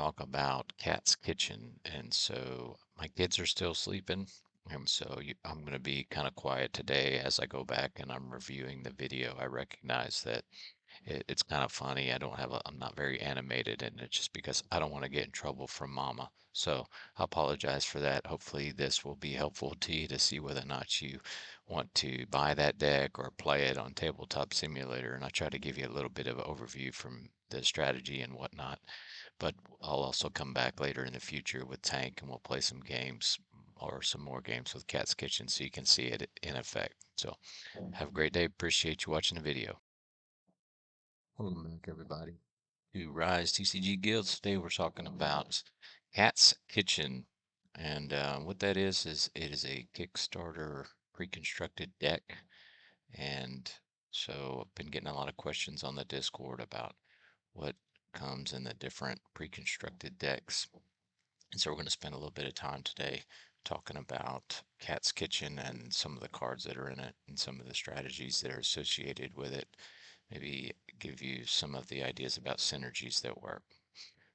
talk about Cat's Kitchen. And so my kids are still sleeping. I'm going to be kind of quiet today as I go back and I'm reviewing the video. I recognize that it's kind of funny. I'm not very animated, and it's just because I don't want to get in trouble from mama. So I apologize for that. Hopefully, this will be helpful to you to see whether or not you want to buy that deck or play it on Tabletop Simulator. And I try to give you a little bit of an overview from the strategy and whatnot. But I'll also come back later in the future with Tank and we'll play some games or some more games with Cat's Kitchen so you can see it in effect. So have a great day. Appreciate you watching the video. Welcome back, everybody, to Rise TCG Guilds. Today we're talking about Cat's Kitchen. And what that is it is a Kickstarter pre-constructed deck. And so I've been getting a lot of questions on the Discord about what comes in the different pre-constructed decks. And so we're going to spend a little bit of time today talking about Cat's Kitchen and some of the cards that are in it and some of the strategies that are associated with it. Maybe give you some of the ideas about synergies that work.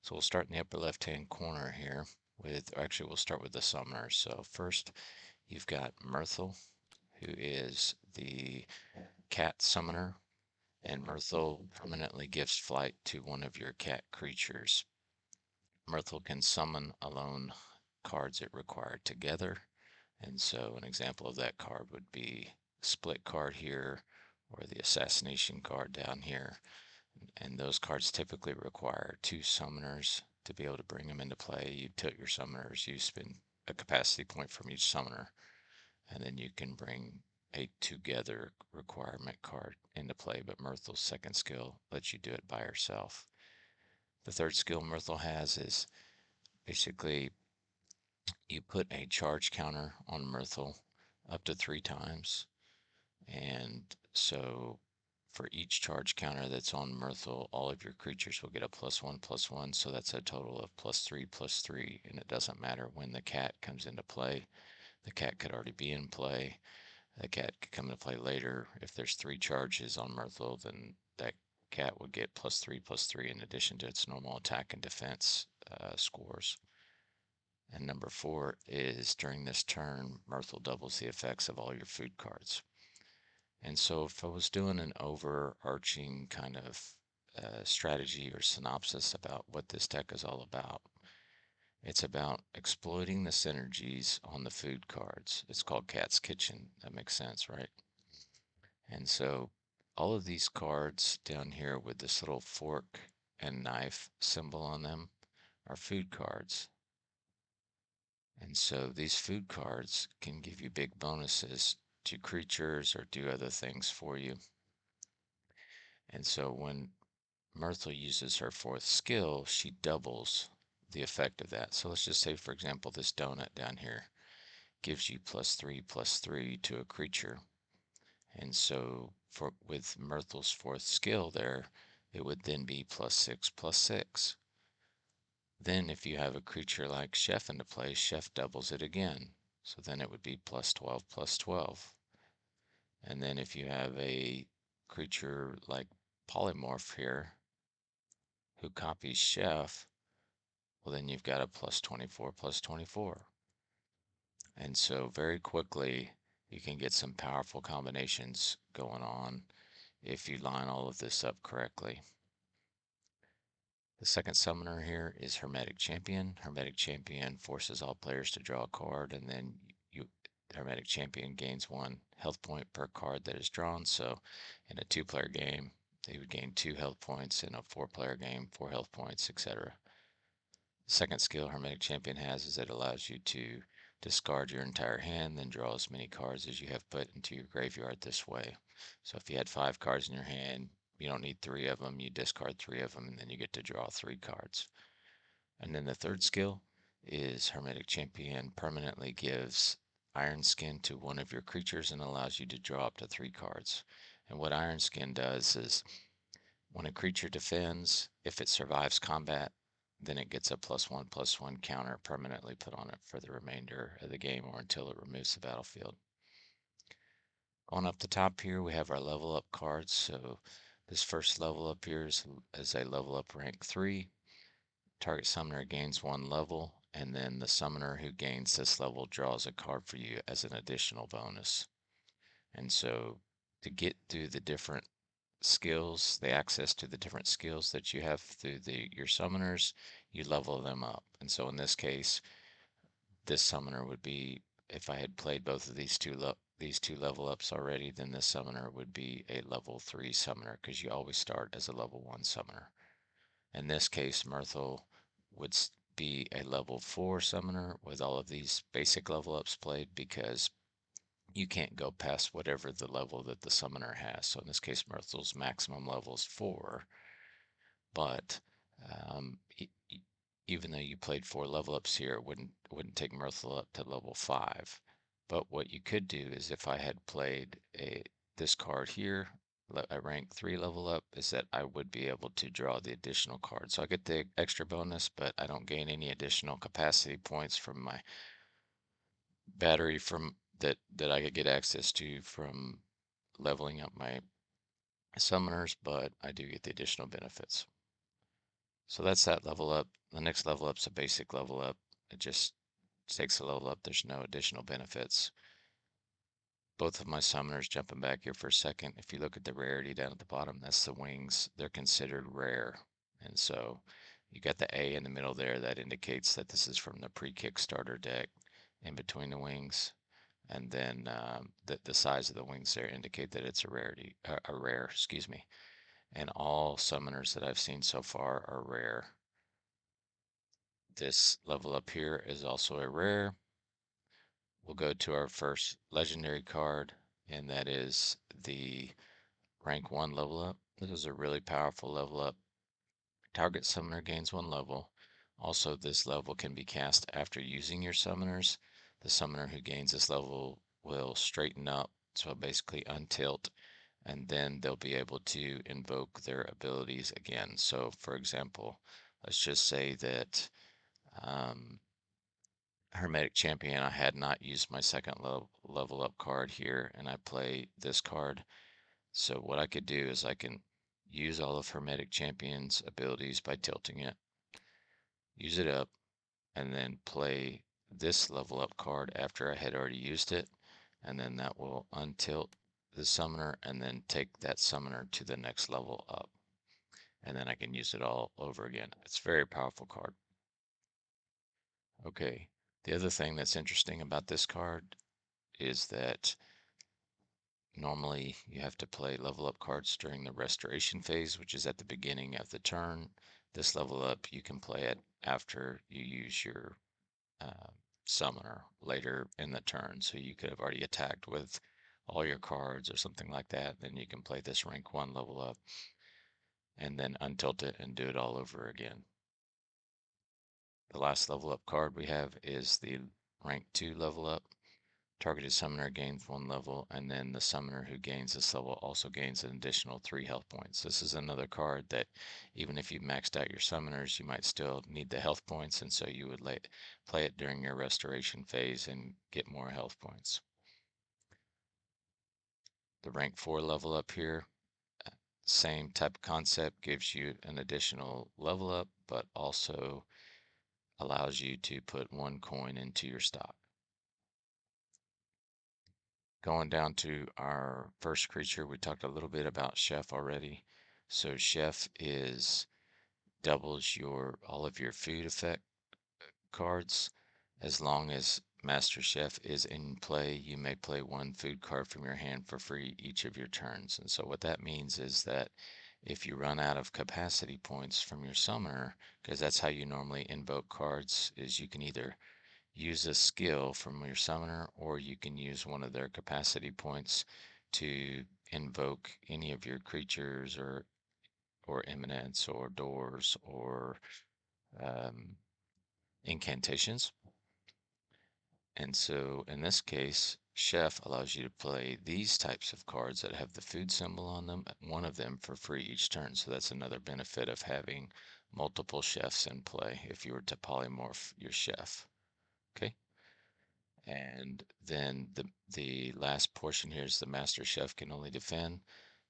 So we'll start in the upper left-hand corner here we'll start with the summoners. So first, you've got Myrtle, who is the cat summoner, and Myrtle permanently gives flight to one of your cat creatures. Myrtle can summon alone cards it required together. And so an example of that card would be split card here or the assassination card down here. And those cards typically require two summoners to be able to bring them into play. You tilt your summoners, you spend a capacity point from each summoner, and then you can bring a together requirement card into play. But Myrtle's second skill lets you do it by herself. The third skill Myrtle has is basically you put a charge counter on Myrtle up to 3 times. And so for each charge counter that's on Myrtle, all of your creatures will get a +1/+1. So that's a total of +3/+3. And it doesn't matter when the cat comes into play. The cat could already be in play. The cat could come into play later. If there's 3 charges on Myrtle, then that cat would get +3/+3 in addition to its normal attack and defense scores. And number 4 is during this turn, Myrtle doubles the effects of all your food cards. And so if I was doing an overarching kind of strategy or synopsis about what this deck is all about, it's about exploiting the synergies on the food cards. It's called Cat's Kitchen. That makes sense, right? And so all of these cards down here with this little fork and knife symbol on them are food cards. And so these food cards can give you big bonuses to creatures or do other things for you. And so when Myrtle uses her 4th skill, she doubles the effect of that. So let's just say, for example, this donut down here gives you +3/+3 to a creature. And so with Myrtle's 4th skill there, it would then be +6/+6. Then if you have a creature like Chef into play, Chef doubles it again. So then it would be +12/+12. And then if you have a creature like Polymorph here who copies Chef, well then you've got a +24/+24. And so very quickly you can get some powerful combinations going on if you line all of this up correctly. The second summoner here is Hermetic Champion. Hermetic Champion forces all players to draw a card, and then Hermetic Champion gains 1 health point per card that is drawn. So in a 2-player game, they would gain 2 health points. In a 4-player game, 4 health points, etc. The second skill Hermetic Champion has is it allows you to discard your entire hand, then draw as many cards as you have put into your graveyard this way. So if you had 5 cards in your hand, you don't need 3 of them, you discard 3 of them, and then you get to draw 3 cards. And then the third skill is Hermetic Champion permanently gives Iron Skin to one of your creatures and allows you to draw up to 3 cards. And what Iron Skin does is when a creature defends, if it survives combat, then it gets a +1/+1 counter permanently put on it for the remainder of the game or until it removes the battlefield. On up the top here, we have our level up cards. So this first level up here is a level up rank 3. target summoner gains 1 level, and then the summoner who gains this level draws a card for you as an additional bonus. And so to get through the different skills, the access to the different skills that you have through your summoners, you level them up. And so in this case, this summoner would be, if I had played both of these two level ups already, then this summoner would be a level 3 summoner because you always start as a level 1 summoner. In this case, Myrtle would be a level 4 summoner with all of these basic level ups played because you can't go past whatever the level that the summoner has. So in this case, Myrtle's maximum level is 4, but even though you played 4 level ups here, it wouldn't take Myrtle up to level 5. But what you could do is if I had played this card here, a rank 3 level up, is that I would be able to draw the additional card. So I get the extra bonus, but I don't gain any additional capacity points from my battery that I could get access to from leveling up my summoners, but I do get the additional benefits. So that's that level up. The next level up's a basic level up. It just takes a level up. There's no additional benefits. Both of my summoners, jumping back here for a second, if you look at the rarity down at the bottom, that's the wings. They're considered rare. And so you got the A in the middle there. That indicates that this is from the pre-Kickstarter deck in between the wings. And then the size of the wings there indicate that it's a rarity, a rare, excuse me. And all summoners that I've seen so far are rare. This level up here is also a rare. We'll go to our first legendary card, and that is the rank 1 level up. This is a really powerful level up. Target summoner gains 1 level. Also, this level can be cast after using your summoners. The summoner who gains this level will straighten up, so basically untilt, and then they'll be able to invoke their abilities again. So, for example, let's just say that Hermetic Champion, I had not used my second level up card here, and I play this card. So what I could do is I can use all of Hermetic Champion's abilities by tilting it, use it up, and then play this level up card after I had already used it, and then that will untilt the summoner and then take that summoner to the next level up. And then I can use it all over again. It's a very powerful card. Okay, the other thing that's interesting about this card is that normally you have to play level up cards during the restoration phase, which is at the beginning of the turn. This level up, you can play it after you use your summoner later in the turn. So you could have already attacked with all your cards or something like that. Then you can play this rank 1 level up and then untilt it and do it all over again. The last level up card we have is the rank 2 level up. Targeted summoner gains 1 level, and then the summoner who gains this level also gains an additional 3 health points. This is another card that even if you maxed out your summoners, you might still need the health points, and so you would play it during your restoration phase and get more health points. The rank 4 level up here, same type of concept, gives you an additional level up, but also allows you to put 1 coin into your stock. Going down to our first creature, we talked a little bit about Chef already. So Chef doubles all of your food effect cards. As long as Master Chef is in play, you may play 1 food card from your hand for free each of your turns. And so what that means is that if you run out of capacity points from your summoner, because that's how you normally invoke cards, is you can either use a skill from your summoner, or you can use one of their capacity points to invoke any of your creatures or eminence or doors or um, incantations. And so in this case, Chef allows you to play these types of cards that have the food symbol on them, 1 of them for free each turn. So that's another benefit of having multiple chefs in play if you were to polymorph your chef. Okay. And then the last portion here is the Master Chef can only defend.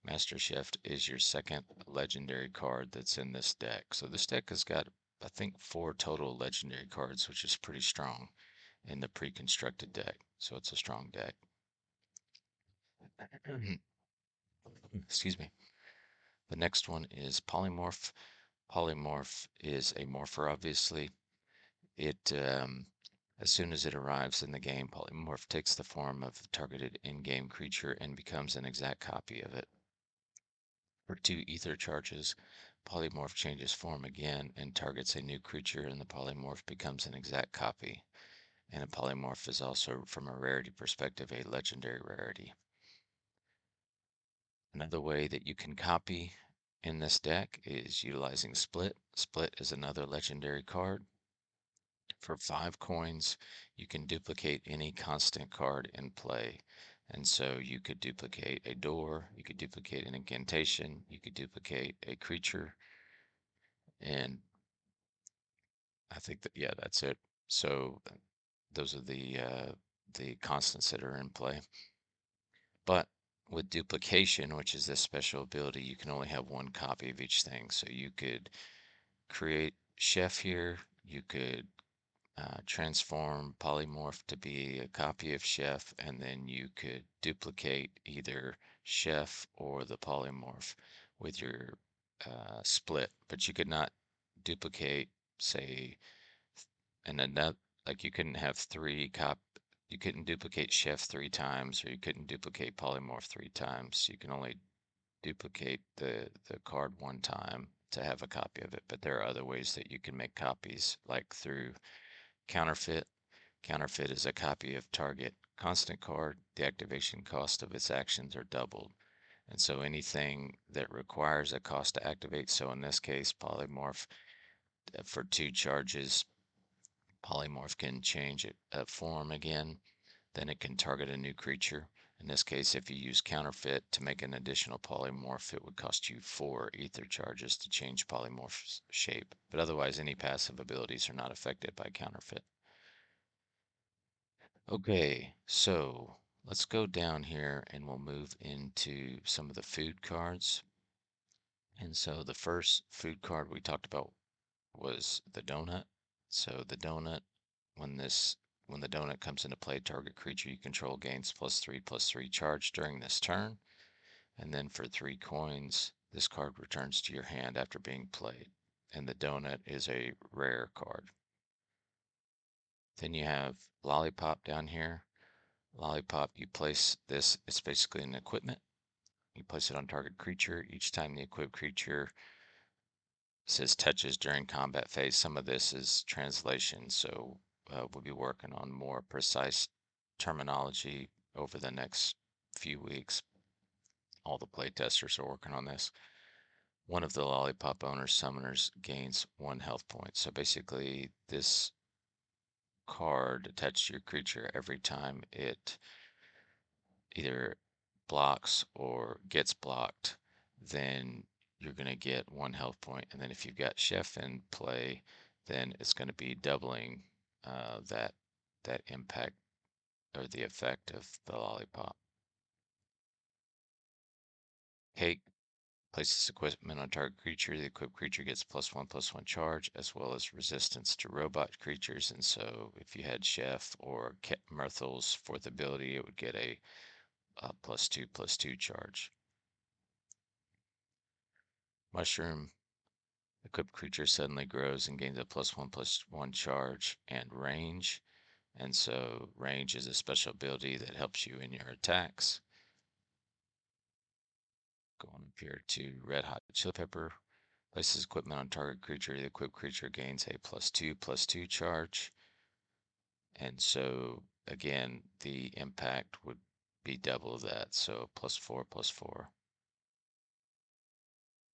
Master Chef is your second legendary card that's in this deck. So this deck has got I think 4 total legendary cards, which is pretty strong in the pre-constructed deck. So it's a strong deck. Excuse me. The next one is Polymorph. Polymorph is a morpher, obviously. It as soon as it arrives in the game, Polymorph takes the form of the targeted in-game creature and becomes an exact copy of it. For 2 ether charges, Polymorph changes form again and targets a new creature, and the Polymorph becomes an exact copy. And a Polymorph is also, from a rarity perspective, a legendary rarity. Another way that you can copy in this deck is utilizing Split. Split is another legendary card. For 5 coins, you can duplicate any constant card in play. And so you could duplicate a door, you could duplicate an incantation, you could duplicate a creature, and I think that, yeah, that's it. So those are the constants that are in play. But with duplication, which is this special ability, you can only have 1 copy of each thing. So you could create Chef here, you could transform Polymorph to be a copy of Chef, and then you could duplicate either Chef or the Polymorph with your split, but you could not duplicate, say, and another, like you couldn't have you couldn't duplicate Chef 3 times, or you couldn't duplicate Polymorph 3 times. You can only duplicate the card 1 time to have a copy of it, but there are other ways that you can make copies, like through Counterfeit. Counterfeit is a copy of target constant card. The activation cost of its actions are doubled. And so anything that requires a cost to activate, so in this case, Polymorph, for 2 charges, Polymorph can change it form again. Then it can target a new creature. In this case, if you use Counterfeit to make an additional Polymorph, it would cost you 4 ether charges to change Polymorph's shape. But otherwise, any passive abilities are not affected by Counterfeit. Okay, so let's go down here and we'll move into some of the food cards. And so the first food card we talked about was the donut. So the donut, when the donut comes into play, target creature you control gains +3/+3 charge during this turn. And then for 3 coins, this card returns to your hand after being played. And the donut is a rare card. Then you have Lollipop down here. Lollipop, you place this, it's basically an equipment. You place it on target creature. Each time the equipped creature says touches during combat phase, some of this is translation, so we'll be working on more precise terminology over the next few weeks. All the playtesters are working on this. One of the Lollipop owner's summoners gains 1 health point. So basically, this card attached to your creature every time it either blocks or gets blocked, then you're going to get 1 health point. And then if you've got Chef in play, then it's going to be doubling that impact or the effect of the lollipop. Cake places equipment on target creature. The equipped creature gets +1/+1 charge, as well as resistance to robot creatures. And so if you had Chef or Myrtle's 4th ability, it would get a +2/+2 charge. Mushroom. Equipped creature suddenly grows and gains a +1/+1 charge and range. And so range is a special ability that helps you in your attacks. Going up here to Red Hot Chili Pepper. Places equipment on target creature. The equipped creature gains a +2/+2 charge. And so again, the impact would be double that. So +4/+4.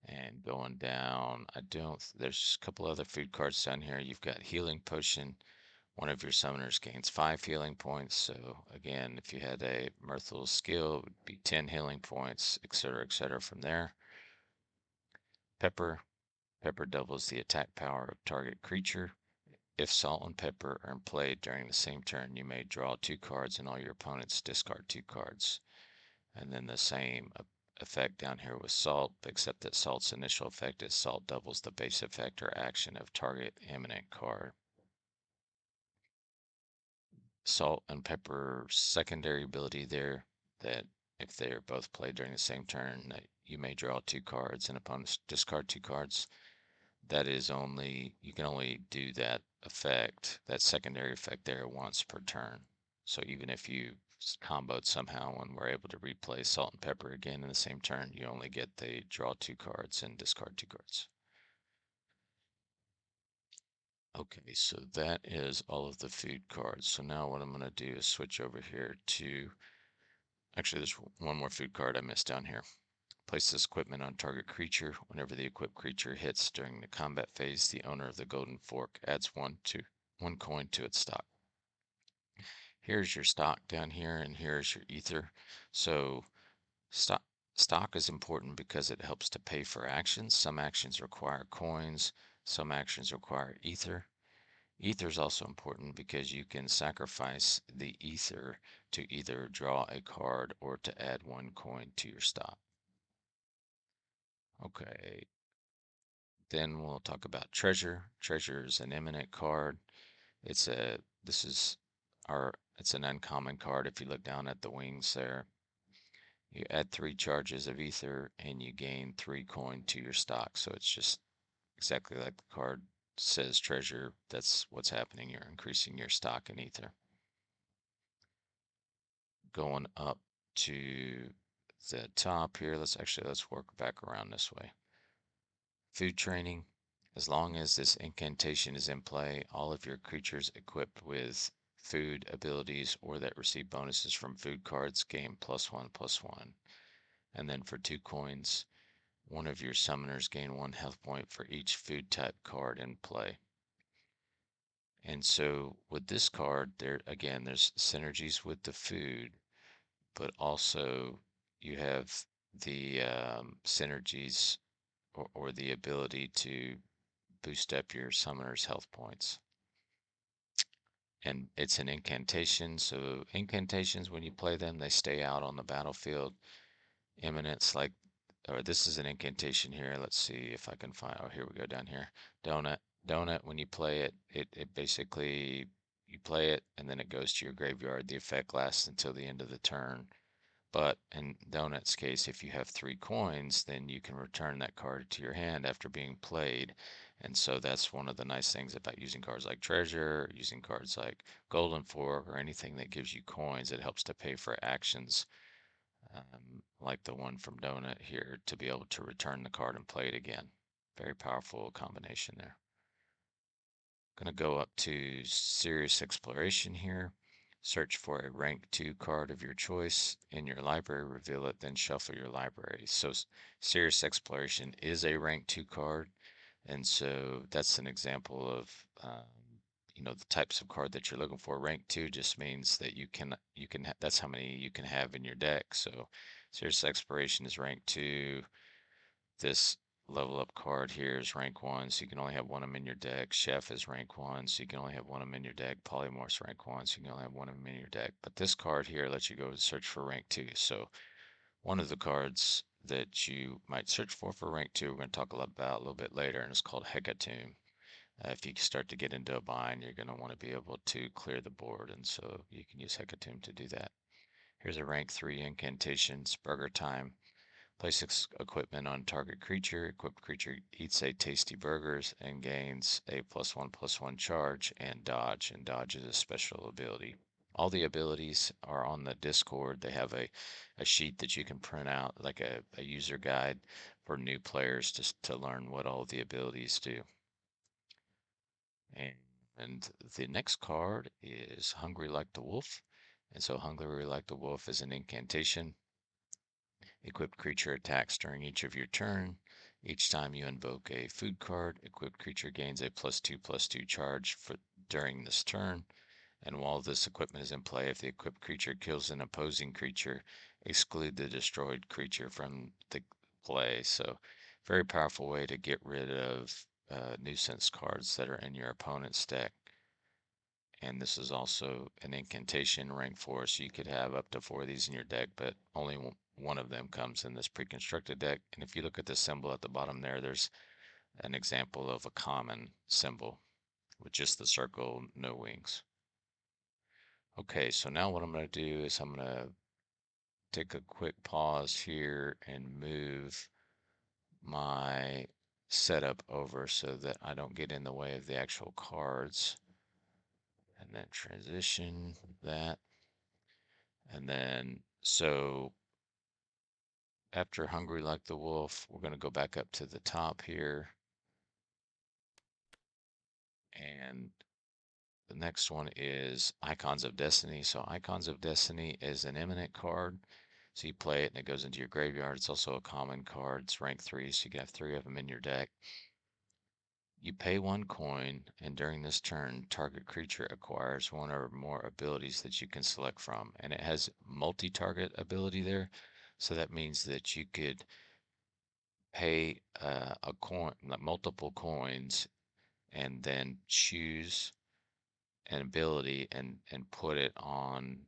And going down, there's a couple other food cards down here. You've got Healing Potion. One of your summoners gains 5 healing points. So again, if you had a Mirthful skill, it would be 10 healing points, etc., from there. Pepper. Pepper doubles the attack power of target creature. If salt and pepper are in play during the same turn, you may draw 2 cards and all your opponents discard 2 cards. And then the same effect down here with salt, except that salt's initial effect is salt doubles the base effect or action of target imminent card. Salt and pepper secondary ability there, that if they're both played during the same turn, that you may draw 2 cards and opponents discard 2 cards. That is only, you can only do that effect, that secondary effect there, once per turn. So even if you comboed somehow and were able to replay salt and pepper again in the same turn, you only get the draw 2 cards and discard 2 cards. Okay, so that is all of the food cards. So now what I'm going to do is switch over here to, actually there's one more food card I missed down here. Place this equipment on target creature. Whenever the equipped creature hits during the combat phase, the owner of the golden fork adds one coin to its stock. Here's your stock down here, and here's your ether. So stock is important because it helps to pay for actions. Some actions require coins, some actions require ether. Ether is also important because you can sacrifice the ether to either draw a card or to add 1 coin to your stock. Okay, then we'll talk about treasure. Treasure is an eminent card. It's a, this is it's an uncommon card. If you look down at the wings there, you add 3 charges of ether and you gain 3 coin to your stock. So it's just exactly like the card says, treasure. That's what's happening. You're increasing your stock in ether. Going up to the top here, let's work back around this way. Food training. As long as this incantation is in play, all of your creatures equipped with food abilities or that receive bonuses from food cards gain +1/+1. And then for 2 coins, one of your summoners gain 1 health point for each food type card in play. And so with this card, there again, there's synergies with the food, but also you have the synergies or the ability to boost up your summoner's health points. And it's an incantation, so incantations, when you play them, they stay out on the battlefield. Eminence, like, or this is an incantation here. Let's see if I can find, oh, here we go down here. Donut. Donut, when you play it, it basically, you play it and then it goes to your graveyard. The effect lasts until the end of the turn. But in Donut's case, if you have 3 coins, then you can return that card to your hand after being played. And so that's one of the nice things about using cards like Treasure, using cards like Golden Fork, or anything that gives you coins. It helps to pay for actions, like the one from Donut here, to be able to return the card and play it again. Very powerful combination there. Going to go up to Serious Exploration here. Search for a rank 2 card of your choice in your library, reveal it, then shuffle your library. So Serious Exploration is a rank 2 card, and so that's an example of the types of card that you're looking for. Rank 2 just means that that's how many you can have in your deck. So Serious Exploration is rank 2. This level up card here is rank 1, so you can only have one of them in your deck. Chef is rank 1, so you can only have one of them in your deck. Polymorph's rank 1, so you can only have one of them in your deck. But this card here lets you go search for rank 2. So one of the cards that you might search for rank 2, we're going to talk about a little bit later, and it's called Hecatomb. If you start to get into a bind, you're going to want to be able to clear the board, and so you can use Hecatomb to do that. Here's a rank 3 incantation, Burger Time. Place equipment on target creature. Equipped creature eats a tasty burgers and gains a +1/+1 charge and dodge. And dodge is a special ability. All the abilities are on the Discord. They have a sheet that you can print out, like a user guide for new players to learn what all the abilities do. And the next card is Hungry Like the Wolf. And so Hungry Like the Wolf is an incantation. Equipped creature attacks during each of your turn. Each time you invoke a food card, equipped creature gains a +2/+2 charge during this turn. And while this equipment is in play, if the equipped creature kills an opposing creature, exclude the destroyed creature from the play. So very powerful way to get rid of nuisance cards that are in your opponent's deck. And this is also an incantation rank 4, so you could have up to 4 of these in your deck, but only one of them comes in this pre-constructed deck. And if you look at the symbol at the bottom there, there's an example of a common symbol with just the circle, no wings. Okay, so now what I'm going to do is I'm going to take a quick pause here and move my setup over so that I don't get in the way of the actual cards. And then transition that. And then, so after Hungry Like the Wolf, we're going to go back up to the top here. And the next one is Icons of Destiny. So Icons of Destiny is an eminent card. So you play it and it goes into your graveyard. It's also a common card. It's rank 3, so you can have 3 of them in your deck. You pay 1 coin, and during this turn, target creature acquires 1 or more abilities that you can select from. And it has multi-target ability there. So that means that you could pay a coin, like multiple coins, and then choose an ability and put it on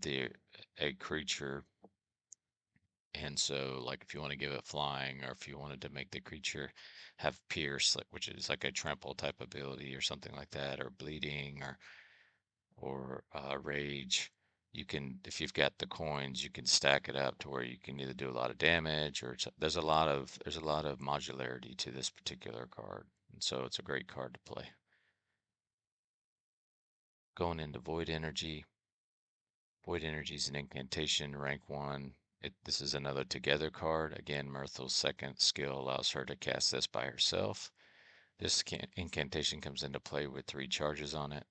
the a creature. And so, like, if you want to give it flying, or if you wanted to make the creature have pierce, like, which is like a trample type ability or something like that, or bleeding, or rage, you can, if you've got the coins, you can stack it up to where you can either do a lot of damage, or there's a lot of modularity to this particular card, and so it's a great card to play. Going into Void Energy. Void Energy is an incantation, rank 1. This is another Together card. Again, Myrtle's second skill allows her to cast this by herself. This incantation comes into play with 3 charges on it.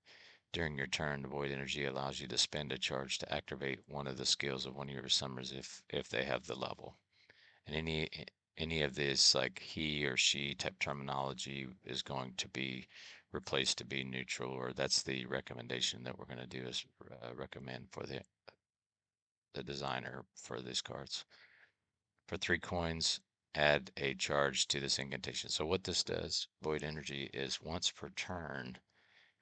During your turn, the Void Energy allows you to spend a charge to activate one of the skills of one of your summoners if they have the level. And any of this, like he or she type terminology, is going to be replaced to be neutral, or that's the recommendation that we're going to do, is recommend for the designer for these cards. For 3 coins, add a charge to this incantation. So what this does, Void Energy, is once per turn,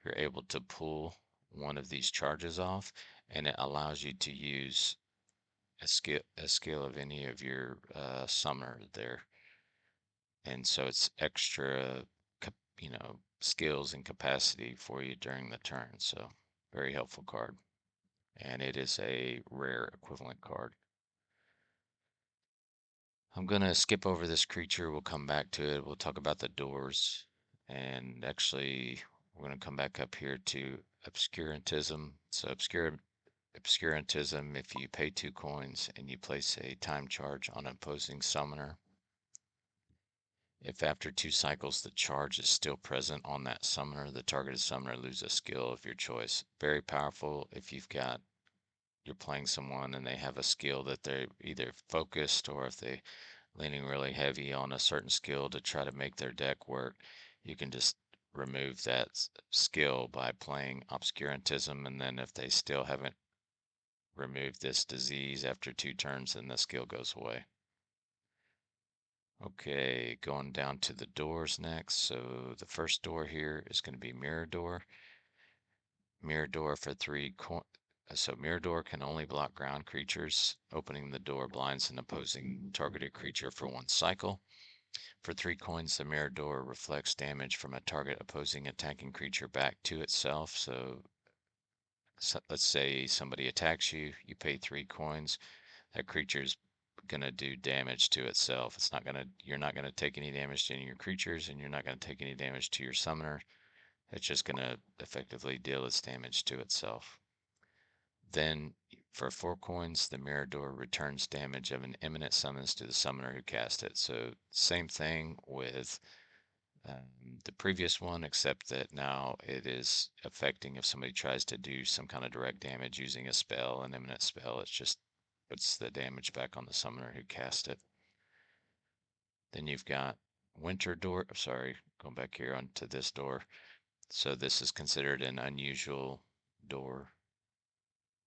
you're able to pull one of these charges off, and it allows you to use a skill of any of your summoner there. And so it's extra, skills and capacity for you during the turn. So very helpful card. And it is a rare equivalent card. I'm going to skip over this creature. We'll come back to it. We'll talk about the doors. And actually, we're going to come back up here to obscurantism. So obscurantism, if you pay 2 coins and you place a time charge on an opposing summoner, if after 2 cycles the charge is still present on that summoner, the targeted summoner loses a skill of your choice. Very powerful if you're playing someone and they have a skill that they're either focused, or if they leaning really heavy on a certain skill to try to make their deck work, you can just remove that skill by playing obscurantism, and then if they still haven't removed this disease after 2 turns, then the skill goes away. Okay, going down to the doors next. So the first door here is going to be Mirror Door. Mirror Door for 3 coins. So Mirror Door can only block ground creatures. Opening the door blinds an opposing targeted creature for 1 cycle. For 3 coins, the Mirror Door reflects damage from a target opposing attacking creature back to itself. So let's say somebody attacks you, you pay 3 coins. That creature's gonna do damage to itself. You're not gonna take any damage to any of your creatures, and you're not gonna take any damage to your summoner. It's just gonna effectively deal its damage to itself. Then for 4 coins, the Mirror Door returns damage of an imminent summons to the summoner who cast it. So same thing with the previous one, except that now it is affecting if somebody tries to do some kind of direct damage using a spell, an imminent spell. It just puts the damage back on the summoner who cast it. Then you've got Winter Door. Sorry, going back here onto this door. So this is considered an unusual door.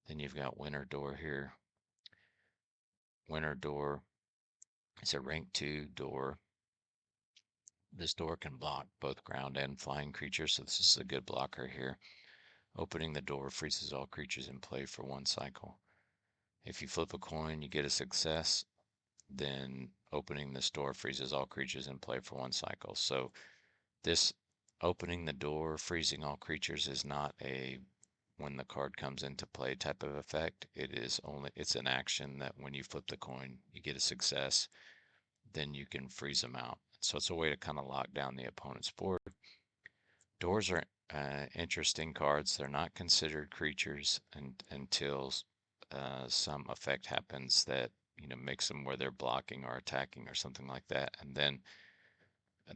Then you've got Winter Door here. Winter Door is a rank 2 door. This door can block both ground and flying creatures, so this is a good blocker here. Opening the door freezes all creatures in play for one cycle. If you flip a coin, you get a success, then opening this door freezes all creatures in play for one cycle. So this opening the door, freezing all creatures is not a when the card comes into play type of effect. It's an action that when you flip the coin, you get a success, then you can freeze them out. So it's a way to kind of lock down the opponent's board. Doors are interesting cards. They're not considered creatures until some effect happens that makes them where they're blocking or attacking or something like that, and then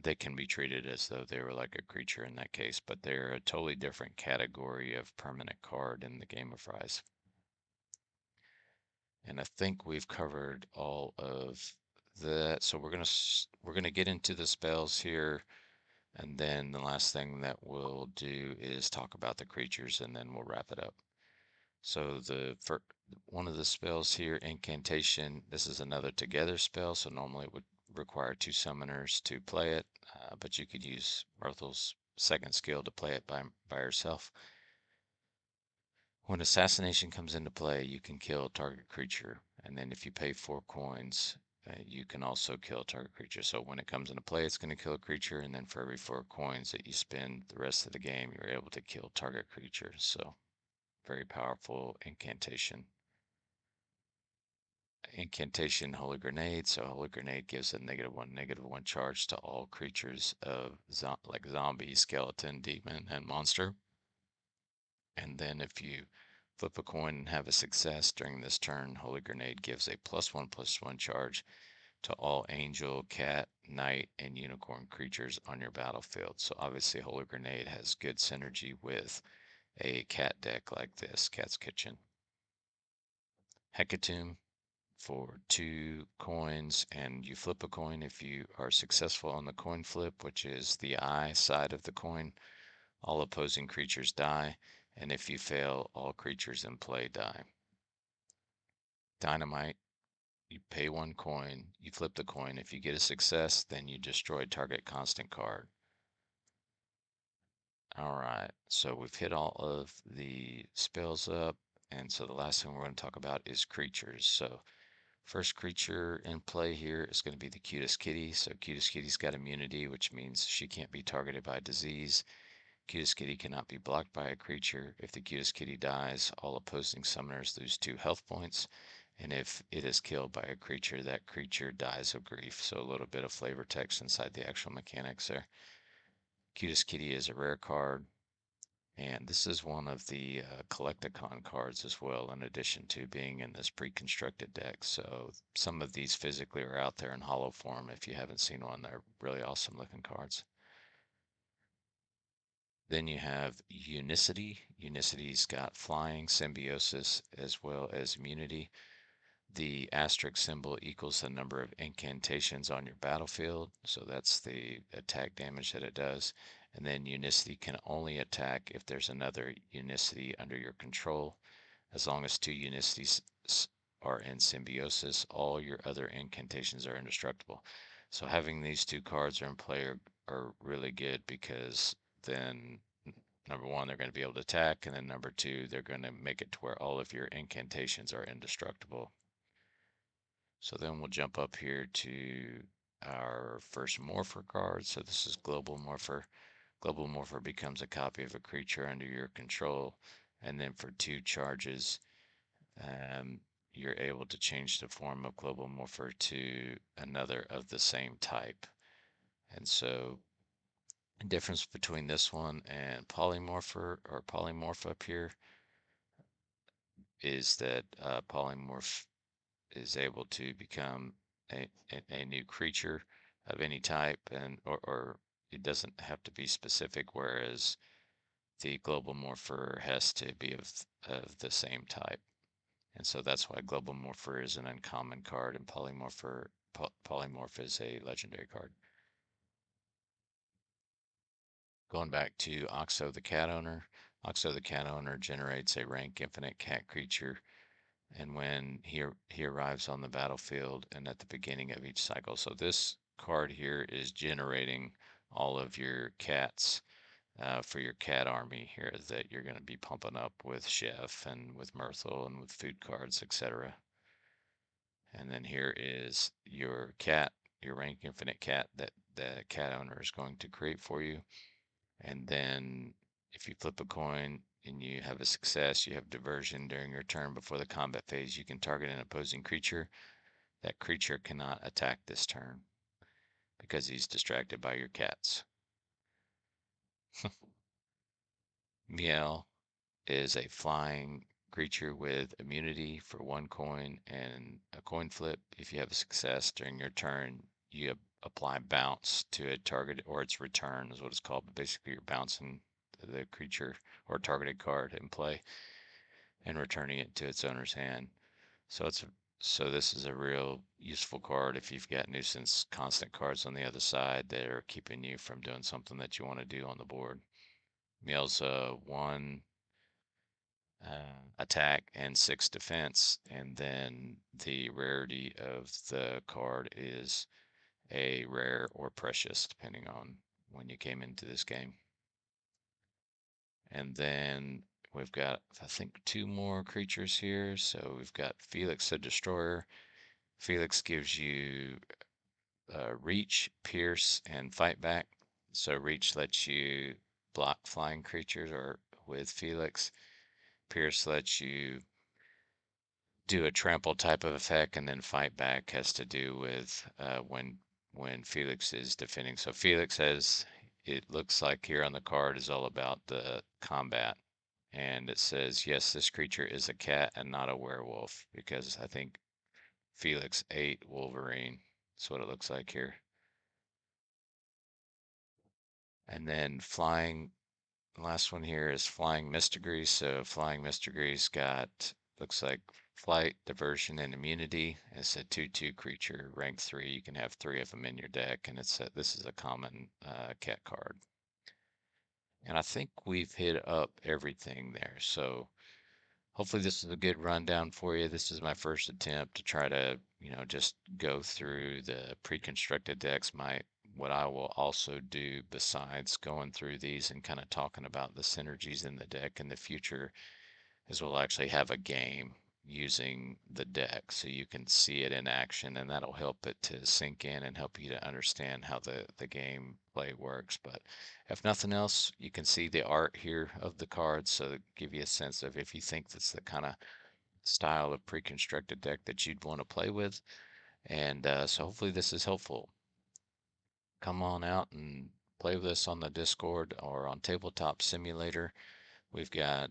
they can be treated as though they were like a creature in that case. But they're a totally different category of permanent card in the game of Rise. And I think we've covered all of that. So we're gonna get into the spells here. And then the last thing that we'll do is talk about the creatures and then we'll wrap it up. So one of the spells here, Incantation, this is another together spell. So normally it would require two summoners to play it, but you could use Myrtle's second skill to play it by herself. When Assassination comes into play, you can kill a target creature. And then if you pay 4 coins, you can also kill a target creature. So when it comes into play, it's going to kill a creature. And then for every 4 coins that you spend the rest of the game, you're able to kill target creatures. So very powerful incantation. Incantation Holy Grenade. So Holy Grenade gives a -1/-1 charge to all creatures of like zombie, skeleton, demon, and monster. And then if you flip a coin and have a success during this turn, Holy Grenade gives a +1/+1 charge to all angel, cat, knight, and unicorn creatures on your battlefield. So obviously Holy Grenade has good synergy with a cat deck like this, Cat's Kitchen. Hecatomb for 2 coins, and you flip a coin if you are successful on the coin flip, which is the eye side of the coin. All opposing creatures die, and if you fail, all creatures in play die. Dynamite, you pay 1 coin, you flip the coin. If you get a success, then you destroy target constant card. All right, so we've hit all of the spells up, and so the last thing we're going to talk about is creatures. So first creature in play here is going to be the Cutest Kitty. So Cutest Kitty's got immunity, which means she can't be targeted by disease. Cutest Kitty cannot be blocked by a creature. If the Cutest Kitty dies, all opposing summoners lose 2 health points. And if it is killed by a creature, that creature dies of grief. So a little bit of flavor text inside the actual mechanics there. Cutest Kitty is a rare card. And this is one of the Collecticon cards as well, in addition to being in this pre-constructed deck. So some of these physically are out there in hollow form. If you haven't seen one, they're really awesome looking cards. Then you have Unicity. Unicity's got flying, symbiosis, as well as immunity. The asterisk symbol equals the number of incantations on your battlefield. So that's the attack damage that it does. And then Unicity can only attack if there's another Unicity under your control. As long as 2 Unicities are in symbiosis, all your other incantations are indestructible. So having these 2 cards are in play are really good because then number one, they're going to be able to attack, and then number two, they're going to make it to where all of your incantations are indestructible. So then we'll jump up here to our first Morpher card. So this is Global Morpher. Global Morpher becomes a copy of a creature under your control, and then for 2 charges, you're able to change the form of Global Morpher to another of the same type. And so the difference between this one and Polymorpher or Polymorph up here is that Polymorph is able to become a new creature of any type, and or it doesn't have to be specific, whereas the Global Morpher has to be of the same type. And so that's why Global Morpher is an uncommon card and Polymorph is a legendary card. Going back to Oxo the Cat Owner. Oxo the Cat Owner generates a rank infinite cat creature, and when he arrives on the battlefield and at the beginning of each cycle. So this card here is generating all of your cats for your cat army here that you're going to be pumping up with Chef and with Mirthel and with food cards, etc. And then here is your cat, your rank infinite cat that the cat owner is going to create for you. And then if you flip a coin and you have a success, you have diversion during your turn before the combat phase, you can target an opposing creature. That creature cannot attack this turn because he's distracted by your cats. Miel is a flying creature with immunity for 1 coin and a coin flip. If you have a success during your turn, you apply bounce to a target, or its return is what it's called, but basically you're bouncing the creature or targeted card in play and returning it to its owner's hand. So this is a real useful card if you've got nuisance constant cards on the other side that are keeping you from doing something that you want to do on the board. Miel's 1 attack and 6 defense, and then the rarity of the card is a rare or precious, depending on when you came into this game. And then we've got, I think, 2 more creatures here. So we've got Felix the Destroyer. Felix gives you reach, pierce, and fight back. So reach lets you block flying creatures or with Felix. Pierce lets you do a trample type of effect, and then fight back has to do with when Felix is defending. So Felix has, it looks like here on the card, is all about the combat. And it says, yes, this creature is a cat and not a werewolf, because I think Felix ate Wolverine. That's what it looks like here. And then flying, last one here is Flying Mistigrease. So Flying Mistigrease got, looks like flight, diversion, and immunity. It's a 2/2 creature, rank 3. You can have 3 of them in your deck, and this is a common cat card. And I think we've hit up everything there. So hopefully this is a good rundown for you. This is my first attempt to try to, just go through the pre-constructed decks. What I will also do besides going through these and kind of talking about the synergies in the deck in the future is we'll actually have a game using the deck so you can see it in action, and that'll help it to sink in and help you to understand how the game play works. But if nothing else, you can see the art here of the cards, so to give you a sense of if you think that's the kind of style of pre-constructed deck that you'd want to play with. And so hopefully this is helpful. Come on out and play with us on the Discord or on Tabletop Simulator. We've got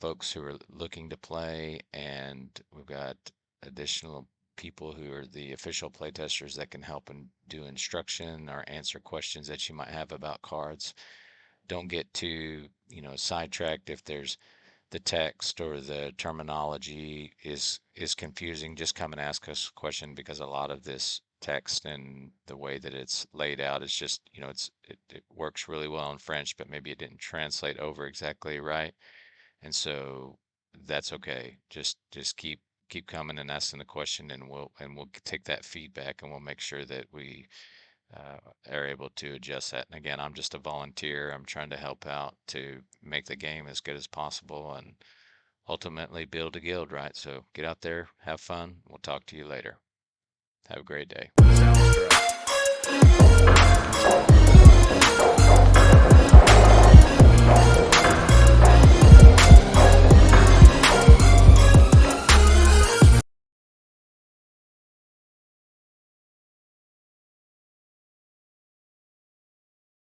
folks who are looking to play, and we've got additional people who are the official playtesters that can help and do instruction or answer questions that you might have about cards. Don't get too, sidetracked if there's the text or the terminology is confusing. Just come and ask us a question, because a lot of this text and the way that it's laid out is just, it works really well in French, but maybe it didn't translate over exactly right. And so that's okay. Just keep coming and asking the question, and we'll take that feedback, and we'll make sure that we are able to adjust that. And again, I'm just a volunteer. I'm trying to help out to make the game as good as possible and ultimately build a guild, right? So get out there, have fun. We'll talk to you later. Have a great day. Sounds great.